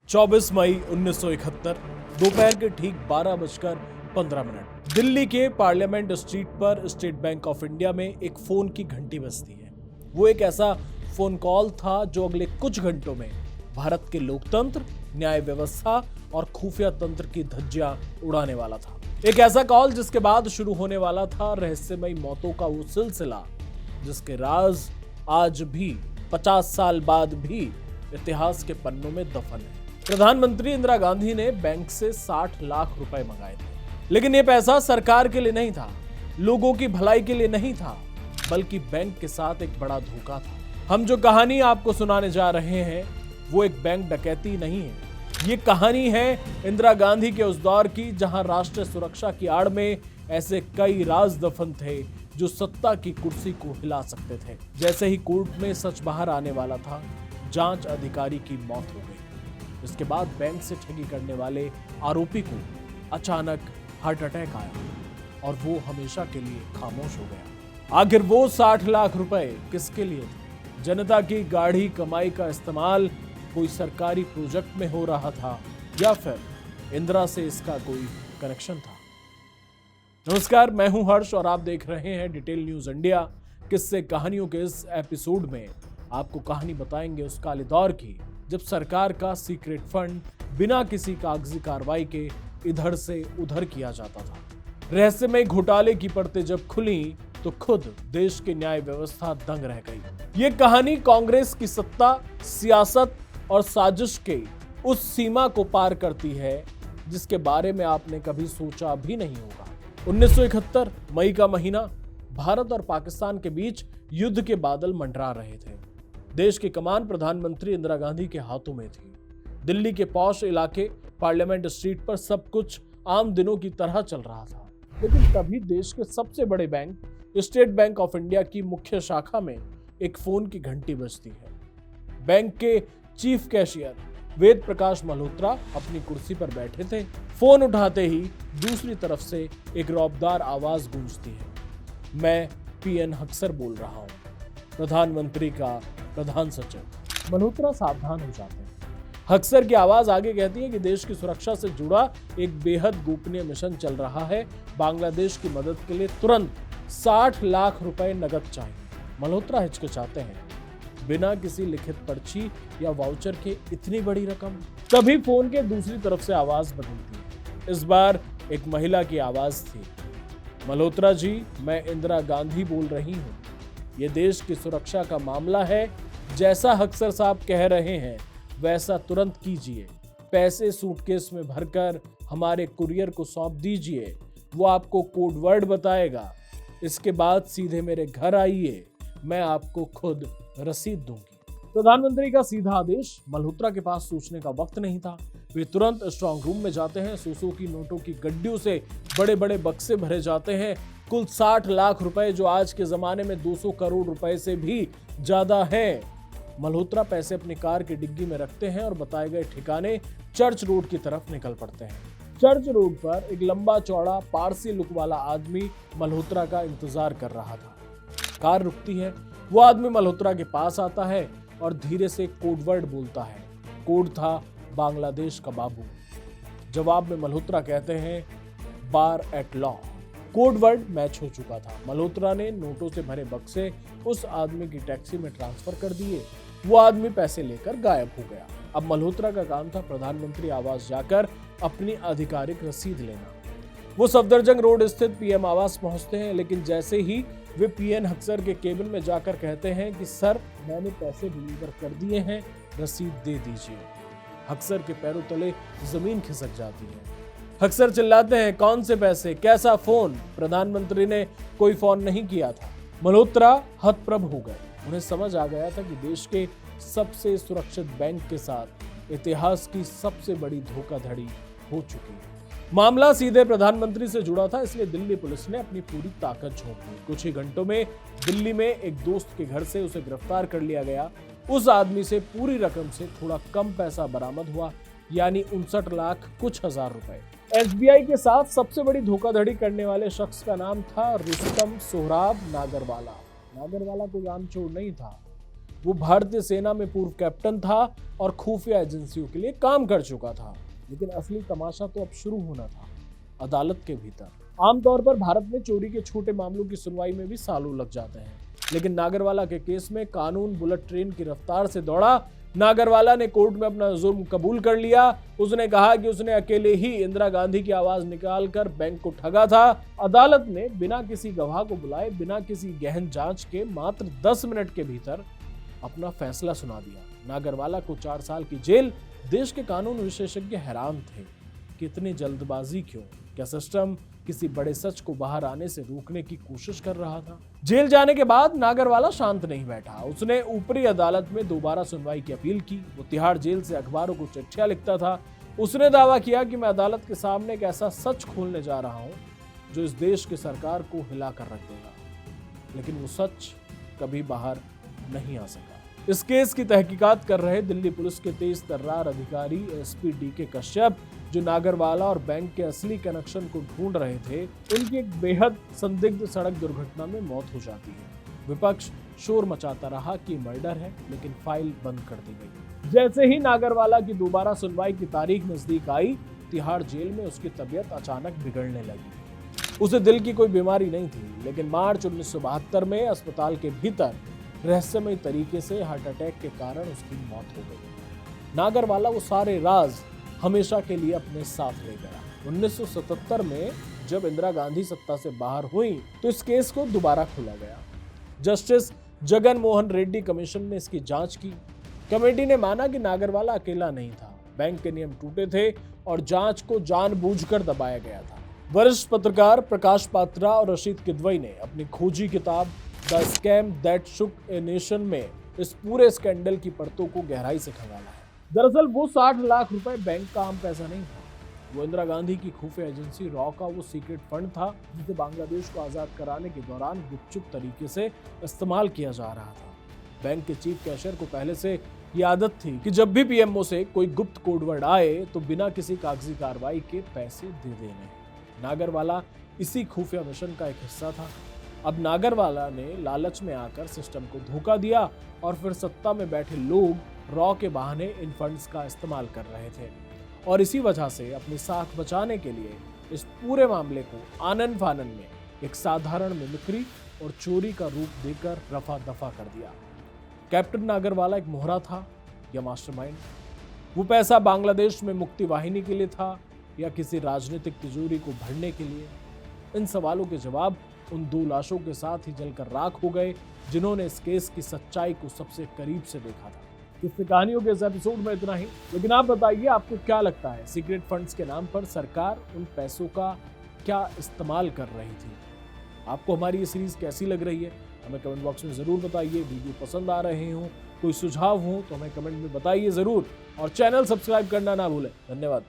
24 मई 1971 दोपहर के ठीक 12:15 दिल्ली के पार्लियामेंट स्ट्रीट पर स्टेट बैंक ऑफ इंडिया में एक फोन की घंटी बजती है। वो एक ऐसा फोन कॉल था जो अगले कुछ घंटों में भारत के लोकतंत्र, न्याय व्यवस्था और खुफिया तंत्र की धज्जियां उड़ाने वाला था। एक ऐसा कॉल जिसके बाद शुरू होने वाला था रहस्यमयी मौतों का वो सिलसिला जिसके राज आज भी 50 साल बाद भी इतिहास के पन्नों में दफन है। प्रधानमंत्री इंदिरा गांधी ने बैंक से 60 लाख रुपए मंगाए थे, लेकिन यह पैसा सरकार के लिए नहीं था, लोगों की भलाई के लिए नहीं था, बल्कि बैंक के साथ एक बड़ा धोखा था। हम जो कहानी आपको सुनाने जा रहे हैं वो एक बैंक डकैती नहीं है। ये कहानी है इंदिरा गांधी के उस दौर की जहां राष्ट्रीय सुरक्षा की आड़ में ऐसे कई राज दफन थे जो सत्ता की कुर्सी को हिला सकते थे। जैसे ही कोर्ट में सच बाहर आने वाला था, जांच अधिकारी की मौत हो गई। इसके बाद बैंक से ठगी करने वाले आरोपी को अचानक हार्ट अटैक आया और वो हमेशा के लिए खामोश हो गया। आखिर वो 60 लाख रुपए किसके लिए थे? जनता की गाढ़ी कमाई का इस्तेमाल कोई सरकारी प्रोजेक्ट में हो रहा था या फिर इंदिरा से इसका कोई कनेक्शन था? नमस्कार, मैं हूं हर्ष और आप देख रहे हैं डिटेल न्यूज इंडिया। किस्से कहानियों के इस एपिसोड में आपको कहानी बताएंगे उस काले दौर की जब सरकार का सीक्रेट फंड बिना किसी कागजी कार्रवाई के इधर से उधर किया जाता था। रहस्यमय घोटाले की परतें जब खुली तो खुद देश की न्याय व्यवस्था दंग रह गई। ये कहानी कांग्रेस की सत्ता, सियासत और साजिश के उस सीमा को पार करती है जिसके बारे में आपने कभी सोचा भी नहीं होगा। 1971 मई का महीना, भारत और पाकिस्तान के बीच युद्ध के बादल मंडरा रहे थे। देश की कमान प्रधानमंत्री इंदिरा गांधी के हाथों में थी। दिल्ली के पॉश इलाके पार्लियामेंट स्ट्रीट पर सब कुछ आम दिनों की तरह चल रहा था, लेकिन तभी देश के सबसे बड़े bank state bank of India की मुख्य शाखा में एक फोन की घंटी बजती है। बैंक के चीफ कैशियर वेद प्रकाश मल्होत्रा अपनी कुर्सी पर बैठे थे। फोन उठाते ही दूसरी तरफ से एक रौबदार आवाज गूंजती है। मैं पीएन हक्सर बोल रहा हूं, प्रधानमंत्री का प्रधान सचिव। मल्होत्रा सावधान हो जाते हैं। हक्सर की आवाज आगे कहती है कि देश की सुरक्षा से जुड़ा एक बेहद गोपनीय मिशन चल रहा है। बांग्लादेश की मदद के लिए तुरंत 60 लाख रुपए नकद चाहिए। मल्होत्रा हिचकिचाते हैं। बिना किसी लिखित पर्ची या वाउचर के इतनी बड़ी रकम? तभी फोन के दूसरी तरफ से आवाज बदलती है। इस बार एक महिला की आवाज थी। मल्होत्रा जी, मैं इंदिरा गांधी बोल रही हूँ। ये देश की सुरक्षा का मामला है। जैसा हक्सर साहब कह रहे हैं वैसा तुरंत कीजिए। पैसे सूटकेस में भरकर हमारे कुरियर को सौंप दीजिए। वो आपको कोड वर्ड बताएगा। इसके बाद सीधे मेरे घर आइए, मैं आपको खुद रसीद दूंगी। प्रधानमंत्री का सीधा आदेश। मल्होत्रा के पास सोचने का वक्त नहीं था। वे तुरंत स्ट्रांग रूम में जाते हैं। 100 की नोटों की गड्डियों से बड़े बड़े बक्से भरे जाते हैं। कुल 60 लाख रुपए, जो आज के जमाने में 200 करोड़ रुपए से भी ज्यादा है। मल्होत्रा पैसे अपनी कार की डिग्गी में रखते हैं और बताए गए ठिकाने चर्च रोड की तरफ निकल पड़ते हैं। चर्च रोड पर एक लंबा चौड़ा पारसी लुक वाला आदमी मल्होत्रा का इंतजार कर रहा था। कार रुकती है। वो आदमी मल्होत्रा के पास आता है और धीरे से कोड वर्ड बोलता है। कोड था बांग्लादेश का बाबू। जवाब में मल्होत्रा कहते हैं bar at law. Code word match हो चुका था। मल्होत्रा ने नोटों से भरे बक्से उस आदमी की टैक्सी में ट्रांसफर कर दिए। वो आदमी पैसे लेकर गायब हो गया। अब मल्होत्रा का काम था प्रधानमंत्री आवास जाकर अपनी आधिकारिक रसीद लेना। वो सफदरजंग रोड स्थित पीएम आवास पहुंचते हैं, लेकिन जैसे ही वे पीएन हक्सर के केबिन में जाकर कहते हैं कि सर, मैंने पैसे डिलीवर कर दिए हैं, रसीद दे दीजिए। हक्सर के पैरों तले जमीन खिसक जाती है। हक्सर चिल्लाते हैं, कौन से पैसे, कैसा फोन? प्रधानमंत्री ने कोई फोन नहीं किया था। मल्होत्रा हतप्रभ हो गए। उन्हें समझ आ गया था कि देश के सबसे सुरक्षित बैंक के साथ इतिहास की सबसे बड़ी धोखाधड़ी हो चुकी है। मामला सीधे प्रधानमंत्री से जुड़ा था, इसलिए दिल्ली पुलिस ने अपनी पूरी ताकत झोंक दी। कुछ ही घंटों में दिल्ली में एक दोस्त के घर से उसे गिरफ्तार कर लिया गया। उस आदमी से पूरी रकम से थोड़ा कम पैसा बरामद हुआ, यानी 59 लाख कुछ हजार रुपए। एसबीआई के साथ सबसे बड़ी धोखाधड़ी करने वाले शख्स का नाम था रुस्तम सोहराब नागरवाला। नागरवाला कोई आम चोर नहीं था। वो भारतीय सेना में पूर्व कैप्टन था और खुफिया एजेंसियों के लिए काम कर चुका था। लेकिन असली तमाशा तो अब शुरू होना था, अदालत के भीतर। आमतौर पर भारत में चोरी के छोटे मामलों की सुनवाई में भी सालों लग जाते हैं, लेकिन नागरवाला के केस में कानून बुलेट ट्रेन की रफ्तार से दौड़ा। नागरवाला ने कोर्ट में अपना जुर्म कबूल कर लिया। उसने कहा कि उसने अकेले ही इंदिरा गांधी की आवाज निकालकर बैंक को ठगा था। अदालत ने बिना किसी गवाह को बुलाए, बिना किसी गहन जांच के मात्र 10 मिनट के भीतर अपना फैसला सुना दिया। नागरवाला को 4 साल की जेल। देश के कानून विशेषज्ञ हैरान थे कि इतनी जल्दबाजी क्यों? क्या सिस्टम किसी बड़े सच को बाहर आने से रोकने की कोशिश कर रहा था? जेल जाने के बाद नागरवाला शांत नहीं बैठा। उसने ऊपरी अदालत में दोबारा सुनवाई की अपील की। वो तिहाड़ जेल से अखबारों को चिट्ठियां लिखता था। उसने दावा किया कि मैं अदालत के सामने एक ऐसा सच खोलने जा रहा हूं जो इस देश की सरकार को हिला कर रख देगा। लेकिन वो सच कभी बाहर नहीं आ सका। इस केस की तहकीकात कर रहे दिल्ली पुलिस के तेज तर्रार अधिकारी एसपी डीके कश्यप, जो नागरवाला और बैंक के असली कनेक्शन को ढूंढ रहे थे, उनकी एक बेहद संदिग्ध सड़क दुर्घटना में मौत हो जाती है। विपक्ष शोर मचाता रहा कि मर्डर है, लेकिन फाइल बंद कर दी गई। जैसे ही नागरवाला की दोबारा सुनवाई की तारीख नजदीक आई, तिहाड़ जेल में उसकी तबीयत अचानक बिगड़ने लगी। उसे दिल की कोई बीमारी नहीं थी, लेकिन मार्च 1972 में अस्पताल के भीतर रहस्यमय तरीके से हार्ट अटैक के कारण उसकी मौत हो गई। नागरवाला वो सारे राज हमेशा के लिए अपने साथ ले गया। 1977 में जब इंदिरा गांधी सत्ता से बाहर हुई तो इस केस को दोबारा खोला गया। जस्टिस जगन मोहन रेड्डी कमीशन ने इसकी जांच की। कमेटी ने माना कि नागरवाला अकेला नहीं था, बैंक के नियम टूटे थे और जांच को जानबूझकर दबाया गया था। वरिष्ठ पत्रकार प्रकाश पात्रा और रशीद किदवई ने अपनी खोजी किताब the scam that Shuk a nation में इस पूरे स्कैंडल की परतों को गहराई से खंगाला है। दरअसल वो 60 लाख रुपए बैंक का आम पैसा नहीं था। वो इंदिरा गांधी की खुफिया एजेंसी रॉ का वो सीक्रेट फंड था जिसे बांग्लादेश को आजाद कराने के दौरान गुपचुप तरीके से इस्तेमाल किया जा रहा था। बैंक के चीफ कैशियर को पहले से ये आदत थी कि जब भी पीएमओ से कोई गुप्त कोडवर्ड आए तो बिना किसी कागजी कार्रवाई के पैसे दे देने। नागरवाला इसी खुफिया मिशन का एक हिस्सा था। अब नागरवाला ने लालच में आकर सिस्टम को धोखा दिया और फिर सत्ता में बैठे लोग रॉ के बहाने इन फंड्स का इस्तेमाल कर रहे थे और इसी वजह से अपनी साख बचाने के लिए इस पूरे मामले को आनन फानन में एक साधारण मिमिक्री और चोरी का रूप देकर रफा दफा कर दिया। कैप्टन नागरवाला एक मोहरा था या मास्टरमाइंड? वो पैसा बांग्लादेश में मुक्ति वाहिनी के लिए था या किसी राजनीतिक तिजोरी को भरने के लिए? इन सवालों के जवाब उन 2 लाशों के साथ ही जलकर राख हो गए जिन्होंने इस केस की सच्चाई को सबसे करीब से देखा था। किस्से कहानियों के इस एपिसोड में इतना ही, लेकिन आप बताइए आपको क्या लगता है सीक्रेट फंड्स के नाम पर सरकार उन पैसों का क्या इस्तेमाल कर रही थी? आपको हमारी ये सीरीज कैसी लग रही है हमें कमेंट बॉक्स में जरूर बताइए। वीडियो पसंद आ रहे हो, कोई सुझाव हो तो हमें कमेंट में बताइए जरूर और चैनल सब्सक्राइब करना ना भूलें। धन्यवाद।